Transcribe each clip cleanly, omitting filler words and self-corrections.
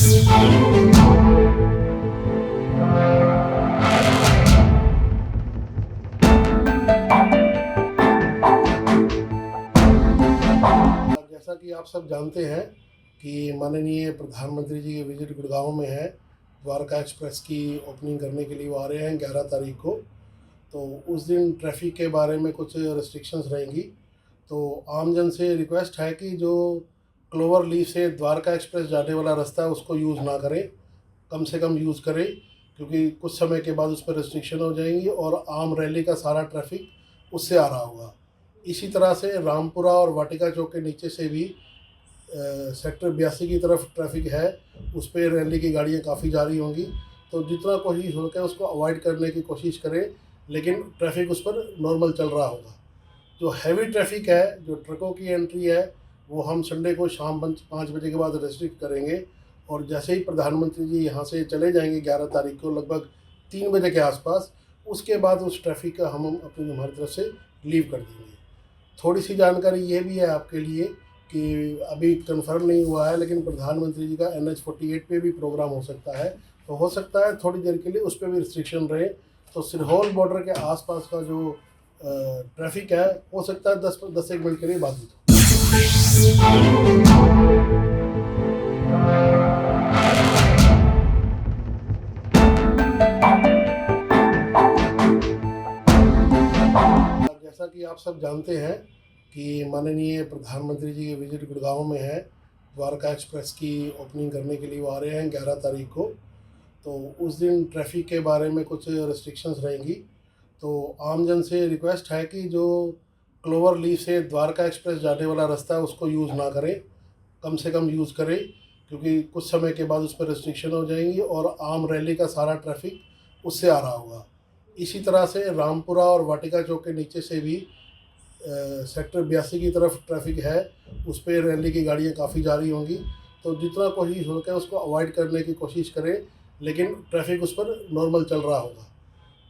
जैसा कि आप सब जानते हैं कि माननीय प्रधानमंत्री जी की विजिट गुड़गांव में है। द्वारका एक्सप्रेस की ओपनिंग करने के लिए वो आ रहे हैं 11 तारीख को। तो उस दिन ट्रैफिक के बारे में कुछ रिस्ट्रिक्शंस रहेंगी। तो आमजन से रिक्वेस्ट है कि जो क्लोवर लीफ से द्वारका एक्सप्रेस जाने वाला रास्ता है उसको यूज़ ना करें, कम से कम यूज़ करें, क्योंकि कुछ समय के बाद उस पर रिस्ट्रिक्शन हो जाएंगी और आम रैली का सारा ट्रैफिक उससे आ रहा होगा। इसी तरह से रामपुरा और वाटिका चौक के नीचे से भी सेक्टर 82 की तरफ ट्रैफिक है, उस पर रैली की गाड़ियाँ काफ़ी जा रही होंगी। तो जितना कोशिश हो सके उसको अवॉइड करने की कोशिश करें, लेकिन ट्रैफिक उस पर नॉर्मल चल रहा होगा। जो हैवी ट्रैफिक है, जो ट्रकों की एंट्री है, वो हम संडे को शाम 5 बजे के बाद रेस्ट्रिक्ट करेंगे। और जैसे ही प्रधानमंत्री जी यहाँ से चले जाएंगे 11 तारीख को लगभग 3 बजे के आसपास, उसके बाद उस ट्रैफिक का हम अपनी हमारी तरफ से लीव कर देंगे। थोड़ी सी जानकारी ये भी है आपके लिए कि अभी कंफर्म नहीं हुआ है, लेकिन प्रधानमंत्री जी का NH-48 पे भी प्रोग्राम हो सकता है। तो हो सकता है थोड़ी देर के लिए उस पर भी रिस्ट्रिक्शन रहे। तो सिरहौल बॉर्डर के आसपास का जो ट्रैफिक है, हो सकता है 10 एक मिनट के लिए बाधित हो। जैसा कि आप सब जानते हैं कि माननीय प्रधानमंत्री जी की विजिट गुड़गांव में है। द्वारका एक्सप्रेस की ओपनिंग करने के लिए वो आ रहे हैं 11 तारीख को। तो उस दिन ट्रैफिक के बारे में कुछ रिस्ट्रिक्शंस रहेंगी। तो आमजन से रिक्वेस्ट है कि जो क्लोवर लीफ से द्वारका एक्सप्रेस जाने वाला रास्ता है उसको यूज़ ना करें, कम से कम यूज़ करें, क्योंकि कुछ समय के बाद उस पर रिस्ट्रिक्शन हो जाएंगी और आम रैली का सारा ट्रैफिक उससे आ रहा होगा। इसी तरह से रामपुरा और वाटिका चौक के नीचे से भी सेक्टर 82 की तरफ ट्रैफिक है, उस पर रैली की गाड़ियाँ काफ़ी जा रही होंगी। तो जितना कोशिश हो सके उसको अवॉइड करने की कोशिश करें, लेकिन ट्रैफिक उस पर नॉर्मल चल रहा होगा।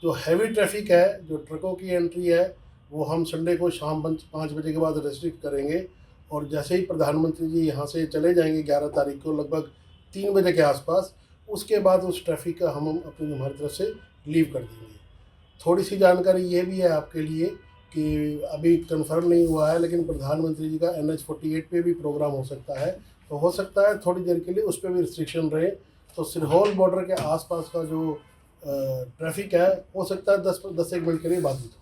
जो हैवी ट्रैफिक है, जो ट्रकों की एंट्री है, वो हम संडे को शाम 5 बजे के बाद रेस्ट्रिक्ट करेंगे। और जैसे ही प्रधानमंत्री जी यहाँ से चले जाएंगे 11 तारीख को लगभग 3 बजे के आसपास, उसके बाद उस ट्रैफिक का हम अपनी हमारी तरफ से लीव कर देंगे। थोड़ी सी जानकारी ये भी है आपके लिए कि अभी कंफर्म नहीं हुआ है, लेकिन प्रधानमंत्री जी का NH-48 पे भी प्रोग्राम हो सकता है। तो हो सकता है थोड़ी देर के लिए उस पर भी रिस्ट्रिक्शन रहे। तो सिरहौल बॉर्डर के आसपास का जो ट्रैफिक है, हो सकता है 10 एक मिनट के लिए बाधित हो।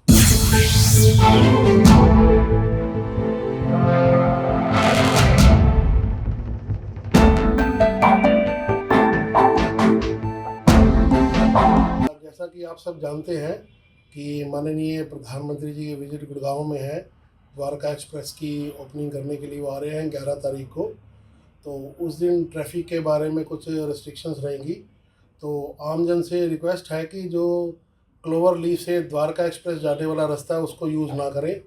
जैसा कि आप सब जानते हैं कि माननीय प्रधानमंत्री जी की विजिट गुड़गांव में है। द्वारका एक्सप्रेस की ओपनिंग करने के लिए वो आ रहे हैं 11 तारीख को। तो उस दिन ट्रैफिक के बारे में कुछ रिस्ट्रिक्शंस रहेंगी। तो आमजन से रिक्वेस्ट है कि जो क्लोवर लीफ से द्वारका एक्सप्रेस जाने वाला रास्ता है उसको यूज़ ना करें,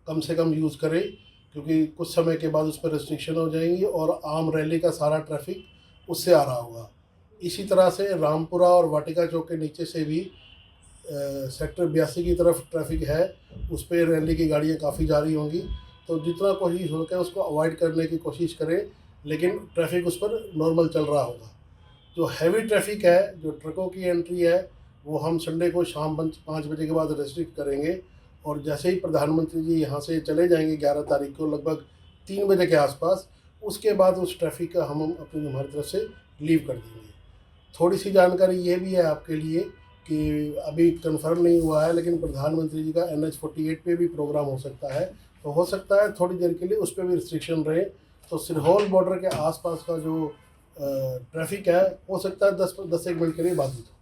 कम से कम यूज़ करें, क्योंकि कुछ समय के बाद उस पर रिस्ट्रिक्शन हो जाएंगी और आम रैली का सारा ट्रैफिक उससे आ रहा होगा। इसी तरह से रामपुरा और वाटिका चौक के नीचे से भी सेक्टर 82 की तरफ ट्रैफिक है, उस पर रैली की गाड़ियाँ काफ़ी जा रही होंगी। तो जितना कोशिश हो सके उसको अवॉइड करने की कोशिश करें, लेकिन ट्रैफिक उस पर नॉर्मल चल रहा होगा। जो हैवी ट्रैफिक है, जो ट्रकों की एंट्री है, वो हम संडे को शाम 5 बजे के बाद रेस्ट्रिक्ट करेंगे। और जैसे ही प्रधानमंत्री जी यहाँ से चले जाएंगे 11 तारीख को लगभग 3 बजे के आसपास, उसके बाद उस ट्रैफिक का हम अपनी हमारी तरफ से लीव कर देंगे। थोड़ी सी जानकारी ये भी है आपके लिए कि अभी कंफर्म नहीं हुआ है, लेकिन प्रधानमंत्री जी का NH-48 पे भी प्रोग्राम हो सकता है। तो हो सकता है थोड़ी देर के लिए उस पर भी रिस्ट्रिक्शन रहे। तो सिरहौल बॉर्डर के आसपास का जो ट्रैफिक है, हो सकता है 10 एक मिनट के लिए बाधित हो।